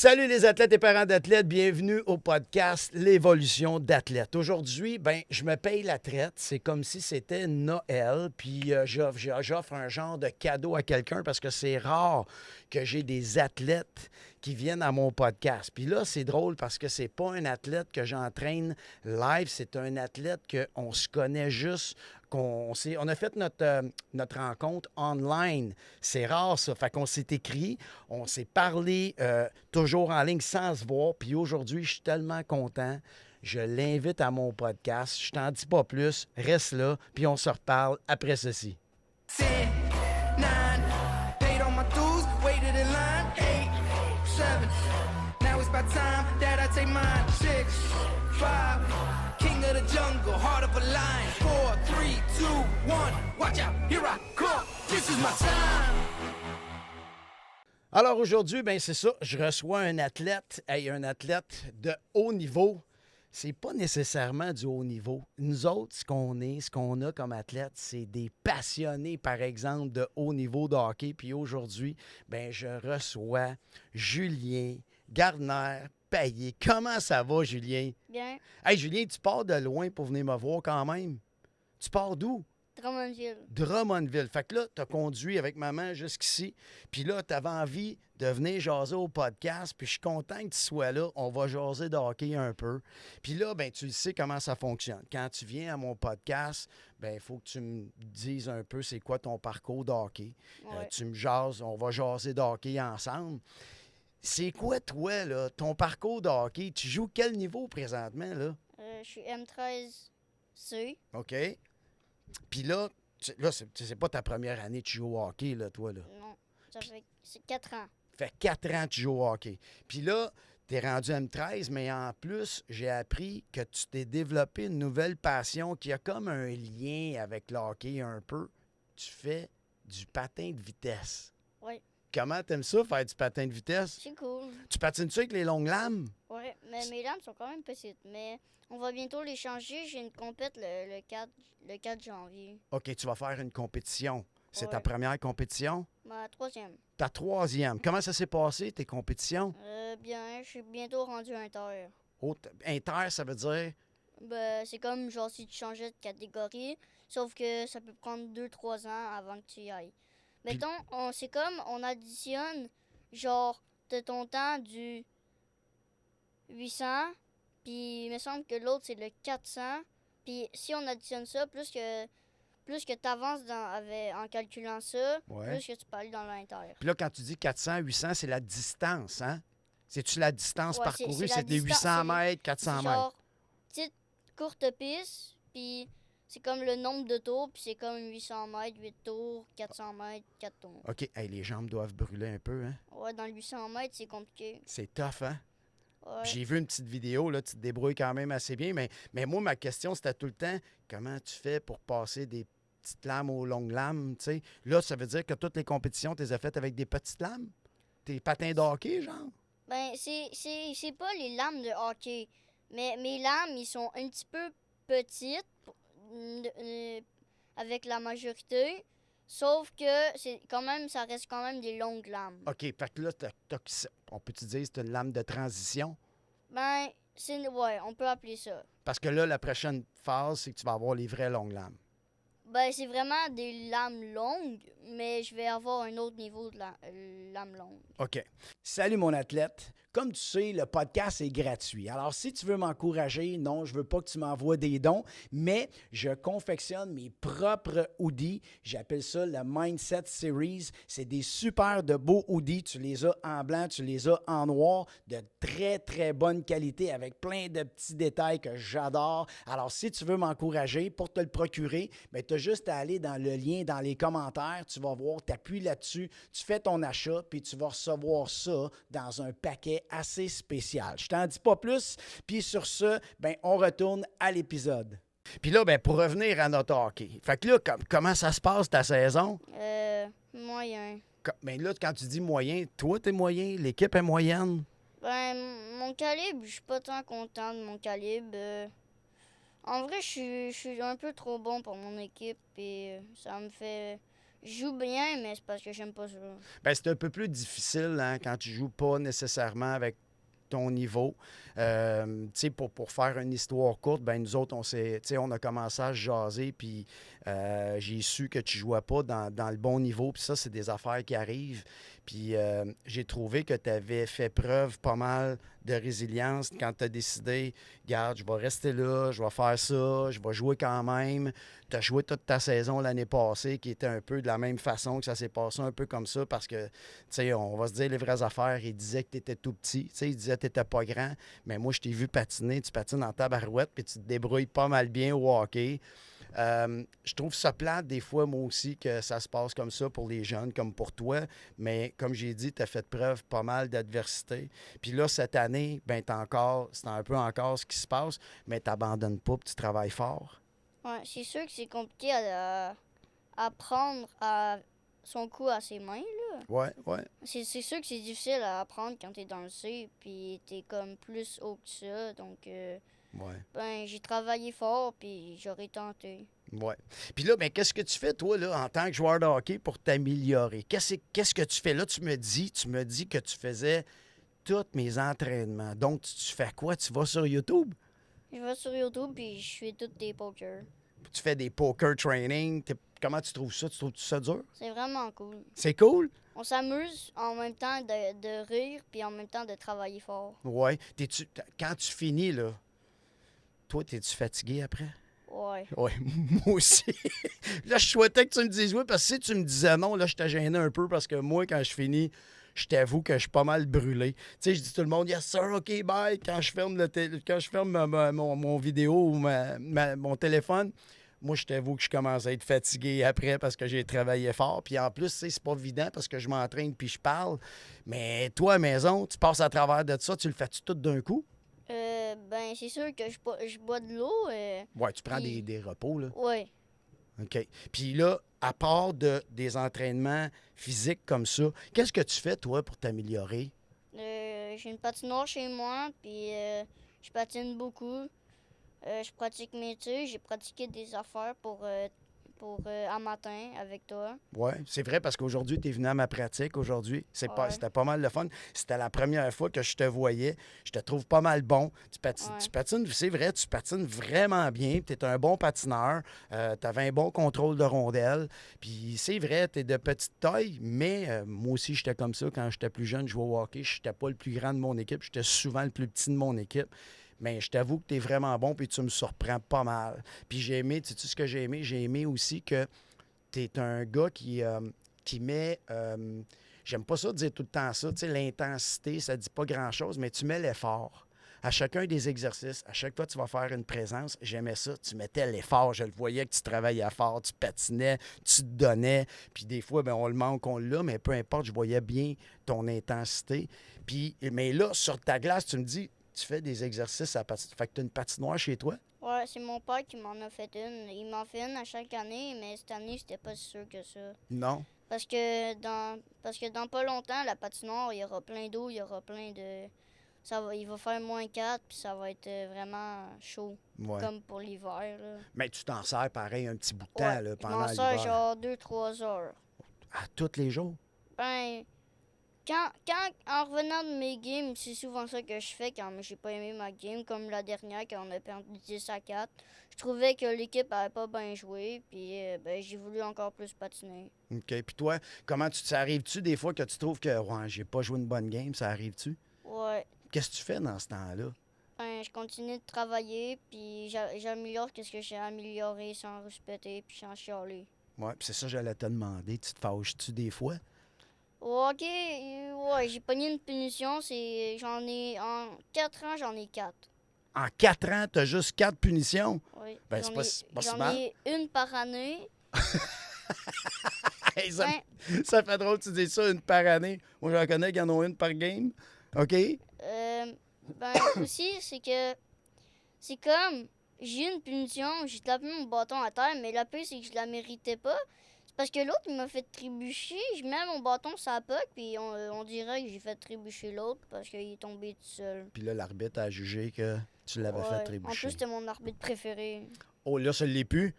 Salut les athlètes et parents d'athlètes, bienvenue au podcast L'évolution d'athlète. Aujourd'hui, je me paye la traite, c'est comme si c'était Noël, puis j'offre un genre de cadeau à quelqu'un parce que c'est rare que j'ai des athlètes qui viennent à mon podcast. Puis là, c'est drôle parce que c'est pas un athlète que j'entraîne live, c'est un athlète qu'on se connaît juste. On a fait notre rencontre online. C'est rare, ça. Fait qu'on s'est écrit, on s'est parlé toujours en ligne sans se voir. Puis aujourd'hui, je suis tellement content. Je l'invite à mon podcast. Je t'en dis pas plus. Reste là, puis on se reparle après ceci. 10, 9, paid all my dues, waited in line, 8, 7. Now it's about time that I take mine. 6, 5, king of the jungle, heart of a lion. 4, 3, 2, 1, watch out, here I come, this is my time. Alors aujourd'hui, c'est ça, je reçois un athlète de haut niveau. C'est pas nécessairement du haut niveau. Nous autres, ce qu'on a comme athlète, c'est des passionnés, par exemple, de haut niveau de hockey. Puis aujourd'hui, je reçois Julien Gardner-Payet. Comment ça va, Julien? Bien. Hey, Julien, tu pars de loin pour venir me voir quand même. Tu pars d'où? Drummondville. Drummondville. Fait que là, tu as conduit avec maman jusqu'ici. Puis là, tu avais envie de venir jaser au podcast. Puis je suis content que tu sois là. On va jaser de hockey un peu. Puis là, tu le sais comment ça fonctionne. Quand tu viens à mon podcast, il faut que tu me dises un peu c'est quoi ton parcours de hockey. Ouais. Tu me jases, on va jaser de hockey ensemble. C'est quoi, toi, là, ton parcours de hockey? Tu joues quel niveau présentement, là? Je suis M13C. OK? Puis là, c'est pas ta première année que tu joues au hockey, là, toi, là. Non, c'est 4 ans. Fait 4 ans que tu joues au hockey. Puis là, t'es rendu M13, mais en plus, j'ai appris que tu t'es développé une nouvelle passion qui a comme un lien avec le hockey un peu. Tu fais du patin de vitesse. Oui, Comment t'aimes ça, faire du patin de vitesse? c'est cool. Tu patines-tu avec les longues lames? Oui, mais mes lames sont quand même petites. Mais on va bientôt les changer. J'ai une compète le 4 janvier. OK, tu vas faire une compétition. C'est ta Ouais. première compétition? Ma 3e. Ta 3e. Comment ça s'est passé, tes compétitions? Bien, je suis bientôt rendu inter. Inter, ça veut dire? C'est comme genre si tu changeais de catégorie. Sauf que ça peut prendre 2-3 ans avant que tu y ailles. Mettons, c'est comme on additionne genre de ton temps du 800, puis il me semble que l'autre c'est le 400. Puis si on additionne ça, plus que tu avances en calculant ça, Ouais. plus que tu peux aller dans l'inter. Puis là, quand tu dis 400, 800, c'est la distance, hein? C'est-tu la distance Ouais, parcourue? c'est la C'est des distance, 800 mètres, 400 C'est mètres. genre petite courte piste, puis c'est comme le nombre de tours, puis c'est comme 800 mètres, 8 tours, 400 mètres, 4 tours. OK. Hey, les jambes doivent brûler un peu, hein? Ouais, dans le 800 mètres, c'est compliqué. C'est tough, hein? Ouais. J'ai vu une petite vidéo, là, tu te débrouilles quand même assez bien, mais moi, ma question, c'était tout le temps, comment tu fais pour passer des petites lames aux longues lames, tu sais? Là, ça veut dire que toutes les compétitions, tu les as faites avec des petites lames? Tes patins de hockey, genre? C'est pas les lames de hockey, mais mes lames, ils sont un petit peu petites avec la majorité, sauf que ça reste quand même des longues lames. OK, fait que là, on peut-tu dire que c'est une lame de transition? Ouais, on peut appeler ça. Parce que là, la prochaine phase, c'est que tu vas avoir les vraies longues lames. C'est vraiment des lames longues, mais je vais avoir un autre niveau de lame longue. OK. Salut mon athlète. Comme tu sais, le podcast est gratuit. Alors, si tu veux m'encourager, non, je veux pas que tu m'envoies des dons, mais je confectionne mes propres hoodies. J'appelle ça le Mindset Series. C'est des super de beaux hoodies. Tu les as en blanc, tu les as en noir, de très, très bonne qualité avec plein de petits détails que j'adore. Alors, si tu veux m'encourager pour te le procurer, tu as juste à aller dans le lien dans les commentaires. Tu vas voir, tu appuies là-dessus, tu fais ton achat, puis tu vas recevoir ça dans un paquet assez spécial. Je t'en dis pas plus. Puis sur ce, on retourne à l'épisode. Puis là, pour revenir à notre hockey. Fait que là, comment ça se passe ta saison? Moyen. Mais là, quand tu dis moyen, toi, t'es moyen, l'équipe est moyenne? Mon calibre, je suis pas tant content de mon calibre. En vrai, je suis un peu trop bon pour mon équipe et ça me fait Je joue bien, mais c'est parce que j'aime pas ça. Ben, c'est un peu plus difficile hein, quand tu joues pas nécessairement avec ton niveau. Tu sais, pour faire une histoire courte, ben nous autres, on a commencé à se jaser, puis j'ai su que tu jouais pas dans le bon niveau, puis ça, c'est des affaires qui arrivent. Puis j'ai trouvé que tu avais fait preuve pas mal de résilience quand tu as décidé, regarde, je vais rester là, je vais faire ça, je vais jouer quand même. Tu as joué toute ta saison l'année passée, qui était un peu de la même façon, que ça s'est passé un peu comme ça, parce que, tu sais, on va se dire les vraies affaires. Il disait que tu étais tout petit, tu sais, il disait que tu n'étais pas grand, mais moi, je t'ai vu patiner, tu patines en tabarouette, puis tu te débrouilles pas mal bien au hockey. Je trouve ça plate des fois, moi aussi, que ça se passe comme ça pour les jeunes, comme pour toi. Mais comme j'ai dit, tu as fait preuve pas mal d'adversité. Puis là, cette année, ben, c'est un peu encore ce qui se passe, mais tu n'abandonnes pas, puis tu travailles fort. Ouais, c'est sûr que c'est compliqué à prendre à son coup à ses mains, là. Ouais, ouais. C'est sûr que c'est difficile à apprendre quand t'es dans le C, puis t'es comme plus haut que ça. Donc, Ouais. ben, j'ai travaillé fort, puis j'aurais tenté. Ouais. Puis là, ben, qu'est-ce que tu fais, toi, là, en tant que joueur de hockey pour t'améliorer? Qu'est-ce que tu fais là? Tu me dis que tu faisais tous mes entraînements. Donc, tu fais quoi? Tu vas sur YouTube? Je vais sur YouTube, puis je fais tous des pokers. Tu fais des poker training. Comment tu trouves ça? Tu trouves ça dur? C'est vraiment cool. C'est cool? On s'amuse en même temps de rire, puis en même temps de travailler fort. Ouais. Quand tu finis, là, toi, t'es-tu fatigué après? Ouais. Oui, moi aussi. Là, je souhaitais que tu me dises oui, parce que si tu me disais non, là, je t'ai gêné un peu parce que moi, quand je finis, je t'avoue que je suis pas mal brûlé. Tu sais, je dis tout le monde, yes sir, OK, bye. Quand je ferme, quand je ferme mon vidéo ou mon téléphone, moi, je t'avoue que je commence à être fatigué après parce que j'ai travaillé fort. Puis en plus, tu sais, c'est pas évident parce que je m'entraîne puis je parle. Mais toi, à la maison, tu passes à travers de ça, tu le fais-tu tout d'un coup? Ben, c'est sûr que je bois de l'eau. Ouais, tu prends Puis- des repos, là. Ouais. OK. Puis là, à part des entraînements physiques comme ça, qu'est-ce que tu fais, toi, pour t'améliorer? J'ai une patinoire chez moi, puis je patine beaucoup. Je pratique mes tirs. J'ai pratiqué des affaires pour un matin avec toi. Oui, c'est vrai parce qu'aujourd'hui, tu es venu à ma pratique. Aujourd'hui, Ouais. c'était pas mal de fun. C'était la première fois que je te voyais. Je te trouve pas mal bon. Ouais. Tu patines, c'est vrai, tu patines vraiment bien. Tu es un bon patineur. Tu avais un bon contrôle de rondelle. Puis c'est vrai, tu es de petite taille, mais moi aussi, j'étais comme ça quand j'étais plus jeune. Je jouais au hockey. Je n'étais pas le plus grand de mon équipe. J'étais souvent le plus petit de mon équipe. Mais je t'avoue que tu es vraiment bon puis tu me surprends pas mal. Puis j'ai aimé, tu sais ce que j'ai aimé? J'ai aimé aussi que tu es un gars qui met, j'aime pas ça dire tout le temps ça, tu sais, l'intensité, ça dit pas grand-chose, mais tu mets l'effort. À chacun des exercices, à chaque fois que tu vas faire une présence, j'aimais ça, tu mettais l'effort, je le voyais que tu travaillais fort, tu patinais, tu te donnais, puis des fois, ben, on le manque, on l'a, mais peu importe, je voyais bien ton intensité. Puis, mais là, sur ta glace, tu me dis, tu fais des exercices à patinoire, fait que tu as une patinoire chez toi? Ouais, c'est mon père qui m'en a fait une. Il m'en fait une à chaque année, mais cette année, c'était pas si sûr que ça. Non? Parce que dans pas longtemps, la patinoire, il y aura plein d'eau, il y aura plein de... il va faire -4, puis ça va être vraiment chaud, Ouais. comme pour l'hiver, là. Mais tu t'en sers pareil un petit bout de temps Ouais, là, je pendant m'en l'hiver. sers genre 2-3 heures. À tous les jours? Ben, en revenant de mes games, c'est souvent ça que je fais quand j'ai pas aimé ma game, comme la dernière quand on a perdu 10-4. Je trouvais que l'équipe avait pas bien joué, puis ben, j'ai voulu encore plus patiner. OK. Puis toi, ça arrive-tu des fois que tu trouves que ouais, j'ai pas joué une bonne game? Ça arrive-tu? Ouais, Qu'est-ce que tu fais dans ce temps-là? ben, je continue de travailler, puis j'améliore ce que j'ai amélioré sans respecter, puis sans chialer. Ouais, puis c'est ça que j'allais te demander. Tu te fâches-tu des fois? Ok, ouais, j'ai pogné une punition, en 4 ans, j'en ai 4. En 4 ans, tu as juste 4 punitions? Oui, Ben, c'est pas si j'en mal. ai une par année. Hey, Ben, ça fait drôle que tu dis ça, une par année. Moi, j'en connais qui en ont une par game. OK? Ben aussi, c'est comme, j'ai eu une punition, j'ai tapé mon bâton à terre, mais la pire, c'est que je la méritais pas. C'est parce que l'autre, il m'a fait trébucher, je mets mon bâton sur la puck, puis on dirait que j'ai fait trébucher l'autre parce qu'il est tombé tout seul. Puis là, l'arbitre a jugé que tu l'avais fait Ouais. En trébucher. plus, c'était mon arbitre préféré. Oh, là, ça ne l'est plus?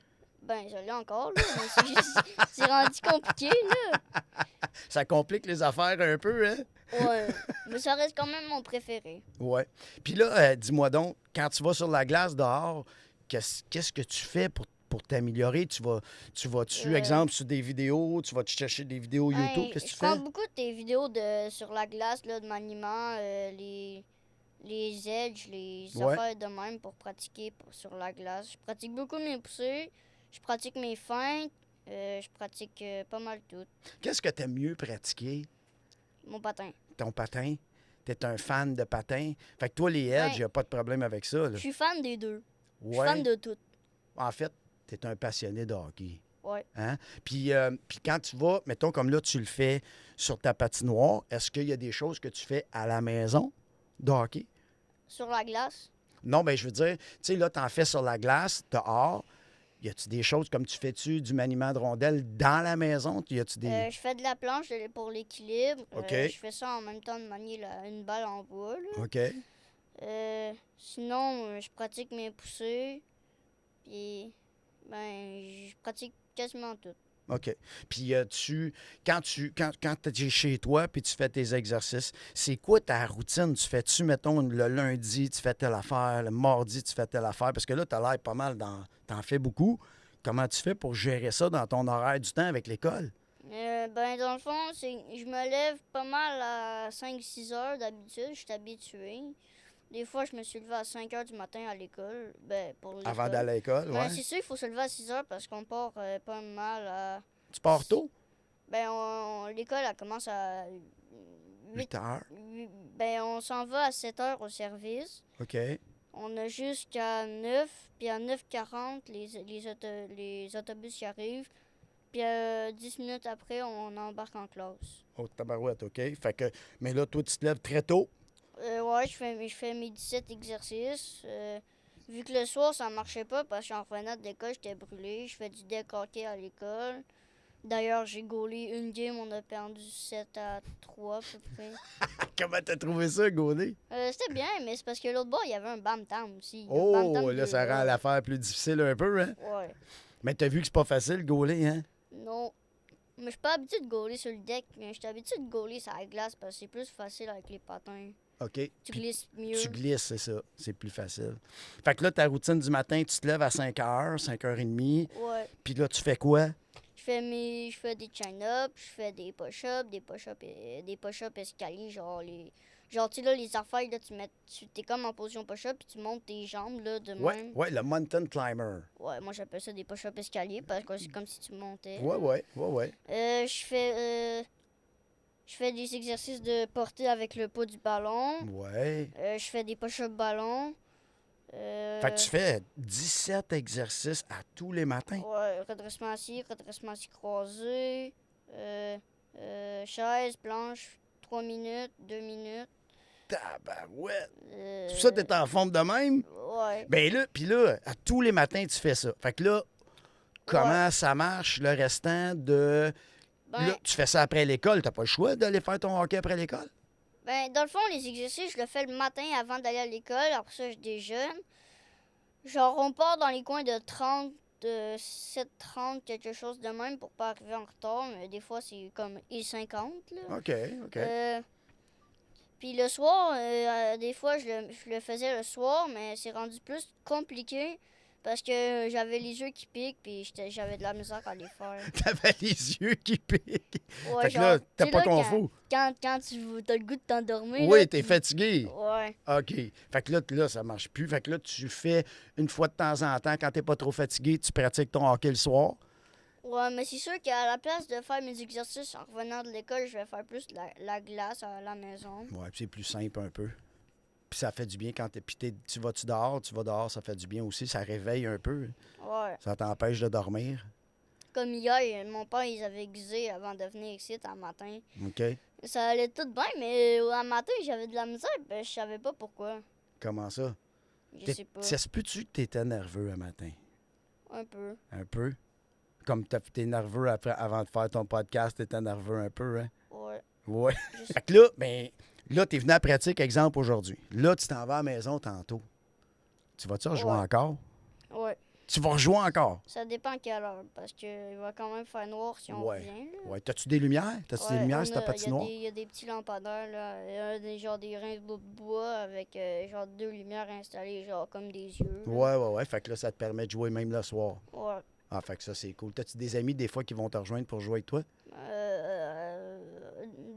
Ben, je l'ai encore, là. Mais c'est juste... c'est rendu compliqué, là. Ça complique les affaires un peu, hein? Ouais. Mais ça reste quand même mon préféré. Ouais. Puis là, dis-moi donc, quand tu vas sur la glace dehors, qu'est-ce que tu fais pour t'améliorer? Tu vas-tu, exemple, sur des vidéos, tu vas-tu chercher des vidéos YouTube? Hey, Qu'est-ce que tu je fais? prends beaucoup de tes vidéos sur la glace, là, de maniement, les edges, les Ouais. affaires de même pour pratiquer sur la glace. Je pratique beaucoup mes poussées, je pratique mes feintes, je pratique pas mal tout. Qu'est-ce que tu aimes mieux pratiquer? Mon patin. Ton patin? Tu es un fan de patin? Fait que toi, les edges, il n'y a pas de problème avec ça. Je Là. suis fan des deux. Je suis Ouais. fan de tout. En fait, tu es un passionné de hockey. Ouais. Hein? Puis quand tu vas, mettons comme là, tu le fais sur ta patinoire, est-ce qu'il y a des choses que tu fais à la maison de hockey? Sur la glace. Non, bien, je veux dire, tu sais, là, tu en fais sur la glace, dehors. Y a-tu des choses comme tu fais-tu du maniement de rondelles dans la maison? Y a-tu des. Je fais de la planche pour l'équilibre. OK. Je fais ça en même temps de manier une balle en bois. Là. OK. Sinon, je pratique mes poussées. Puis, ben, je pratique quasiment tout. OK. Puis quand tu es chez toi puis tu fais tes exercices, c'est quoi ta routine? Tu fais-tu, mettons, le lundi, tu fais telle affaire, le mardi, tu fais telle affaire? Parce que là, tu as l'air pas mal t'en fais beaucoup. Comment tu fais pour gérer ça dans ton horaire du temps avec l'école? Ben, dans le fond, je me lève pas mal à 5-6 heures d'habitude. Je suis habitué. Des fois, je me suis levé à 5 heures du matin à l'école. Ben, pour l'école. Avant d'aller à l'école, Ben, ouais. c'est sûr, il faut se lever à 6 heures parce qu'on part pas mal à... Tu pars tôt? Ben, l'école, elle commence à 8 heures. Ben, on s'en va à 7 heures au service. OK. On a jusqu'à 9, puis à 9h40, les autobus y arrivent. Puis 10 minutes après, on embarque en classe. Oh, tabarouette, OK. Fait que, mais là, toi, tu te lèves très tôt. Ouais, je fais mes 17 exercices. Vu que le soir, ça marchait pas parce qu'en revenant de l'école, j'étais brûlé. Je fais du deck hockey à l'école. D'ailleurs, j'ai gaulé une game, on a perdu 7-3 à peu près. Comment t'as trouvé ça, Gaudé? C'était bien, mais c'est parce que l'autre bord, il y avait un bam-tam aussi. Un Oh, bam-tam là, de ça rend gars. l'affaire plus difficile un peu, hein? Ouais. Mais t'as vu que c'est pas facile, gauler, hein? Non. Mais je suis pas habitué de gauler sur le deck, mais je suis habitué de gauler sur la glace parce que c'est plus facile avec les patins. OK. Tu Puis glisses mieux. tu glisses, c'est ça. C'est plus facile. Fait que là, ta routine du matin, tu te lèves à 5 h, 5h30. Ouais. Puis là, tu fais quoi? Je fais des chin-ups, je fais des push-ups, des push-ups escaliers, genre tu sais là les affaires là t'es comme en position push-up puis tu montes tes jambes là de Ouais, même. ouais, le mountain climber. Ouais, moi j'appelle ça des push-ups escaliers parce que c'est comme si tu montais. Ouais. Je fais des exercices de portée avec le poids du ballon. Ouais. Je fais des push-ups ballon. Fait que tu fais 17 exercices à tous les matins. Ouais, redressement assis croisé, chaise, planche, 3 minutes, 2 minutes. Tabarouette! C'est pour ça que t'es en forme de même? Ouais. Ben là, puis là, à tous les matins, tu fais ça. Fait que là, comment ça marche le restant de... Ben, Là, tu fais ça après l'école. T'as pas le choix d'aller faire ton hockey après l'école? ben, dans le fond, les exercices, je le fais le matin avant d'aller à l'école. Après ça, je déjeune. Genre, on part dans les coins de 30, de 7h30, quelque chose de même pour pas arriver en retard. Mais des fois, c'est comme 1h50, là. OK. Puis le soir, des fois, je le faisais le soir, mais c'est rendu plus compliqué parce que j'avais les yeux qui piquent puis j'avais de la misère à les faire. T'avais les yeux qui piquent. Ouais, Fait que là, t'as tu sais, pas là, confus. Quand tu as le goût de t'endormir. Oui, là, t'es tu- fatigué. Ouais. OK. Fait que là, ça marche plus. Fait que là, tu fais une fois de temps en temps, quand t'es pas trop fatigué, tu pratiques ton hockey le soir. Ouais, mais c'est sûr qu'à la place de faire mes exercices en revenant de l'école, je vais faire plus la glace à la maison. Ouais, puis c'est plus simple un peu. Puis ça fait du bien quand tu vas dehors, ça fait du bien aussi. Ça réveille un peu. Ouais. Ça t'empêche de dormir. Comme hier, mon père, ils avaient aiguisé avant de venir ici un matin. OK. Ça allait tout bien, mais un matin, j'avais de la misère, ben, je savais pas pourquoi. Comment ça? Je sais pas. Ça se peut-tu que t'étais nerveux un matin? Un peu. Un peu? Comme t'es nerveux avant de faire ton podcast, t'étais nerveux un peu, hein? Ouais. Ouais. Je sais- Fait que là, là, t'es venu à la pratique, exemple, aujourd'hui. Là, tu t'en vas à la maison tantôt. Tu vas-tu rejouer Ouais. encore? Ouais. Tu vas rejouer encore? Ça dépend à quelle heure, parce qu'il va quand même faire noir si on Ouais. revient. Là. Ouais. T'as-tu des lumières? T'as-tu des lumières sur ta patinoire? Il y a des petits lampadaires, là. Il y a des rinceaux de bois avec genre 2 lumières installées, genre comme des yeux. Là. Ouais. Fait que là, ça te permet de jouer même le soir. Ouais. Ah, fait que ça, c'est cool. T'as-tu des amis, des fois, qui vont te rejoindre pour jouer avec toi?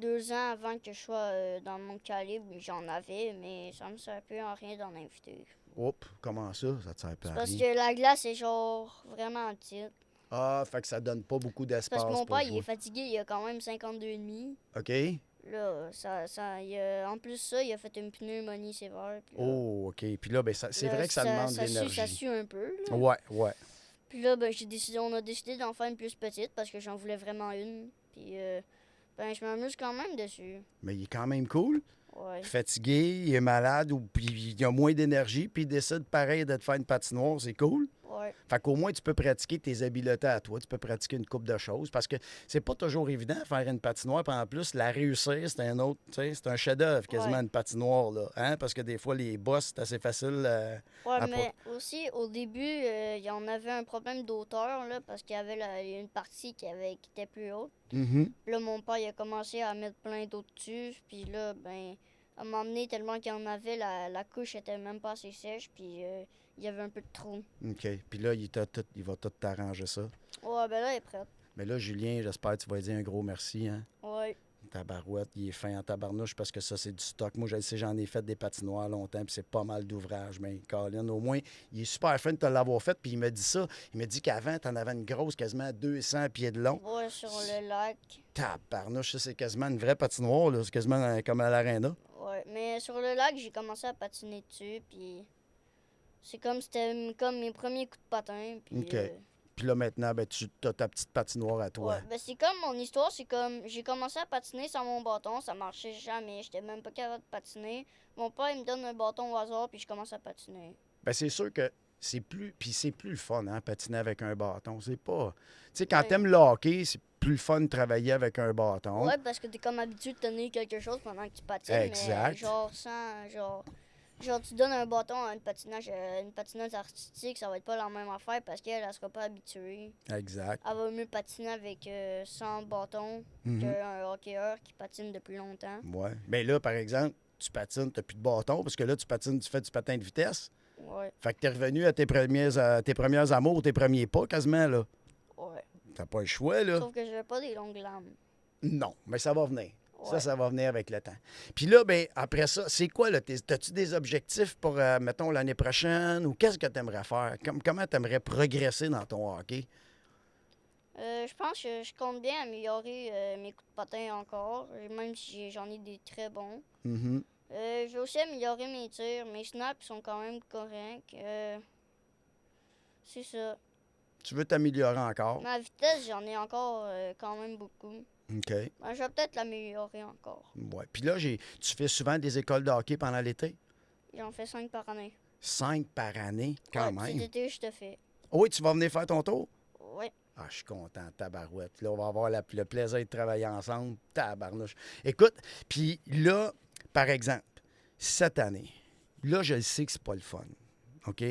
2 ans avant que je sois dans mon calibre, j'en avais, mais ça me sert plus en rien d'en inviter. Oups, comment ça? Ça te sert pas à Parce rien. que la glace est genre vraiment petite. Ah, fait que ça donne pas beaucoup d'espace Parce que mon pour père, il jouer. est fatigué, il a quand même 52,5. OK? Là, en plus ça, il a fait une pneumonie sévère. Puis là, Oh, OK. Puis là, ben, c'est là, vrai que ça demande de ça l'énergie. sue un peu. Là. Ouais. Puis là, ben, on a décidé d'en faire une plus petite parce que j'en voulais vraiment une. Puis ben, je m'amuse quand même dessus. Mais il est quand même cool. Ouais. Fatigué, il est malade, ou puis il a moins d'énergie, puis il décide pareil de te faire une patinoire, c'est cool. Ouais. Fait qu'au moins, tu peux pratiquer tes habiletés à toi, tu peux pratiquer une coupe de choses, parce que c'est pas toujours évident de faire une patinoire, puis en plus, la réussir, c'est un autre, tu sais, c'est un chef-d'œuvre quasiment, Ouais. une patinoire, là, hein? Parce que des fois, les bosses, c'est assez facile. Ouais, à mais aussi, au début, il y en avait un problème d'auteur, là, parce qu'il y avait une partie qui était plus haute. Mhm. Puis là, mon père, il a commencé à mettre plein d'eau dessus. Puis là, ben, à un moment donné, tellement qu'il y en avait, la couche était même pas assez sèche. Puis il y avait un peu de trou. OK. Puis là, il va tout t'arranger ça. Ouais, ben là, elle est prête. Mais là, Julien, j'espère que tu vas lui dire un gros merci, hein? Ouais. Tabarouette, il est fin en tabarnouche parce que ça, c'est du stock. Moi, je le sais, j'en ai fait des patinoires longtemps, puis c'est pas mal d'ouvrages. Mais Colin, au moins, il est super fin de te l'avoir fait, puis il me dit ça. Il me dit qu'avant, t'en avais une grosse, quasiment 200 pieds de long. Ouais, sur le lac. Tabarnouche, ça, c'est quasiment une vraie patinoire, là. C'est quasiment comme à l'aréna. Ouais, mais sur le lac, j'ai commencé à patiner dessus. Puis c'était comme mes premiers coups de patin. Puis, OK. Puis là, maintenant, ben, tu as ta petite patinoire à toi. ouais, ben c'est comme mon histoire, c'est comme j'ai commencé à patiner sans mon bâton, ça marchait jamais, j'étais même pas capable de patiner. Mon père il me donne un bâton au hasard puis je commence à patiner. Ben, c'est sûr que c'est plus le fun, hein, patiner avec un bâton. C'est pas... Tu sais, quand Ouais. t'aimes le hockey, c'est plus le fun de travailler avec un bâton. Ouais, parce que t'es comme habitué de tenir quelque chose pendant que tu patines, Exact. mais genre tu donnes un bâton à une patineuse artistique, ça va être pas la même affaire parce qu'elle sera pas habituée. Exact. Elle va mieux patiner avec sans bâton Mhm. qu'un hockeyeur qui patine depuis longtemps. Ouais. Mais là, par exemple, tu patines, tu n'as plus de bâton parce que là, tu patines, tu fais du patin de vitesse. Ouais, Fait que tu es revenu à tes premières amours, tes premiers pas quasiment, là. ouais. T'as pas le choix, là. Sauf que j'avais pas des longues lames. Non, mais ça va venir. Ouais. Ça va venir avec le temps. Puis là, ben après ça, c'est quoi, là? As-tu des objectifs pour, mettons, l'année prochaine? Ou qu'est-ce que tu aimerais faire? Comment tu aimerais progresser dans ton hockey? Je pense que je compte bien améliorer mes coups de patin encore, même si j'en ai des très bons. Mhm. Je vais aussi améliorer mes tirs. Mes snaps sont quand même corrects. C'est ça. Tu veux t'améliorer encore? Ma vitesse, j'en ai encore quand même beaucoup. OK. Ben, je vais peut-être l'améliorer encore. Ouais. Puis là, tu fais souvent des écoles de hockey pendant l'été? J'en fais 5 par année. 5 par année, quand Ouais, même. Cet été, je te fais. Oui, tu vas venir faire ton tour? Ouais. Ah, je suis content, tabarouette. Là, on va avoir le plaisir de travailler ensemble. Tabarnouche. Écoute, puis là, par exemple, cette année, là, je le sais que c'est pas le fun. OK?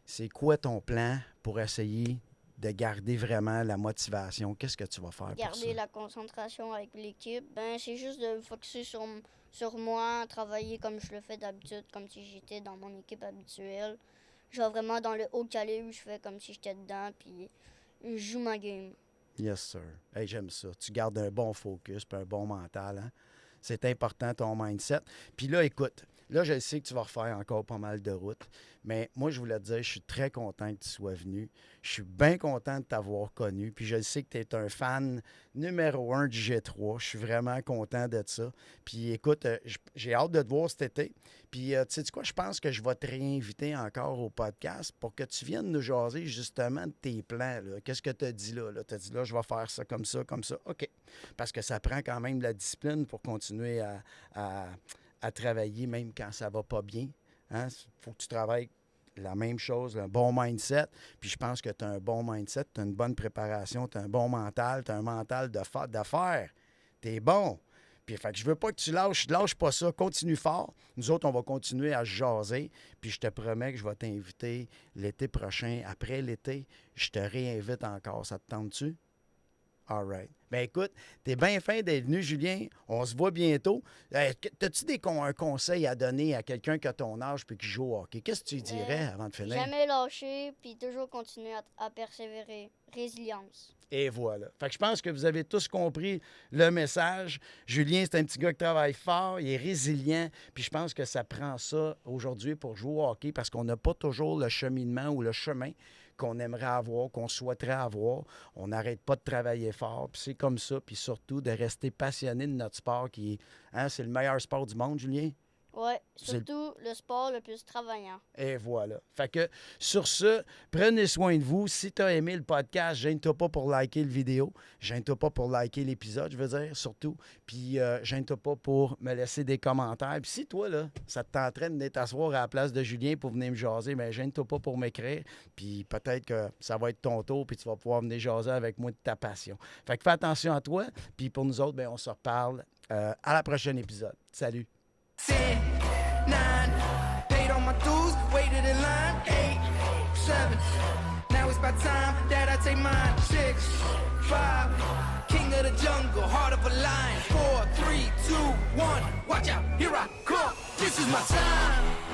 C'est quoi ton plan pour essayer de garder vraiment la motivation? Qu'est-ce que tu vas faire pour ça? Garder la concentration avec l'équipe, ben c'est juste de me focusser sur moi, travailler comme je le fais d'habitude, comme si j'étais dans mon équipe habituelle. Genre vraiment dans le haut calibre, je fais comme si j'étais dedans, puis je joue ma game. Yes, sir. Hey, j'aime ça. Tu gardes un bon focus puis un bon mental. Hein? C'est important, ton mindset. Puis là, écoute, là, je sais que tu vas refaire encore pas mal de routes, mais moi, je voulais te dire, je suis très content que tu sois venu. Je suis bien content de t'avoir connu. Puis je sais que tu es un fan numéro 1 du G3. Je suis vraiment content de ça. Puis écoute, j'ai hâte de te voir cet été. Puis tu sais quoi, je pense que je vais te réinviter encore au podcast pour que tu viennes nous jaser justement de tes plans. Là. Qu'est-ce que tu as dit là? Tu as dit là, je vais faire ça comme ça, comme ça. OK. Parce que ça prend quand même de la discipline pour continuer à travailler même quand ça va pas bien. Il faut que tu travailles la même chose, un bon mindset. Puis je pense que tu as un bon mindset, tu as une bonne préparation, tu as un bon mental, tu as un mental d'affaires. Tu es bon. Puis fait que je veux pas que tu lâches pas ça, continue fort. Nous autres, on va continuer à jaser, puis je te promets que je vais t'inviter l'été prochain. Après l'été, je te réinvite encore. Ça te tente-tu? All right. Ben écoute, t'es bien fin d'être venu, Julien. On se voit bientôt. T'as-tu un conseil à donner à quelqu'un qui a ton âge puis qui joue au hockey? Qu'est-ce que tu lui dirais avant de finir? Jamais lâcher, puis toujours continuer à persévérer. Résilience. Et voilà. Fait que je pense que vous avez tous compris le message. Julien, c'est un petit gars qui travaille fort, il est résilient, puis je pense que ça prend ça aujourd'hui pour jouer au hockey parce qu'on n'a pas toujours le cheminement ou le chemin qu'on aimerait avoir, qu'on souhaiterait avoir. On n'arrête pas de travailler fort, puis c'est comme ça, puis surtout de rester passionné de notre sport qui est... Hein, c'est le meilleur sport du monde, Julien? Ouais, surtout le sport le plus travaillant. Et voilà. Fait que, sur ce, prenez soin de vous. Si tu as aimé le podcast, gêne-toi pas pour liker le vidéo. Gêne-toi pas pour liker l'épisode, je veux dire, surtout. Puis, gêne-toi pas pour me laisser des commentaires. Puis si toi, là, ça t'entraîne de t'asseoir à la place de Julien pour venir me jaser, bien, gêne-toi pas pour m'écrire. Puis peut-être que ça va être ton tour, puis tu vas pouvoir venir jaser avec moi de ta passion. Fait que fais attention à toi. Puis pour nous autres, bien, on se reparle à la prochaine épisode. Salut! 10, 9, paid all my dues, waited in line, 8, 7. Now it's about time that I take mine. 6, 5, king of the jungle, heart of a lion. 4, 3, 2, 1, watch out, here I come. This is my time.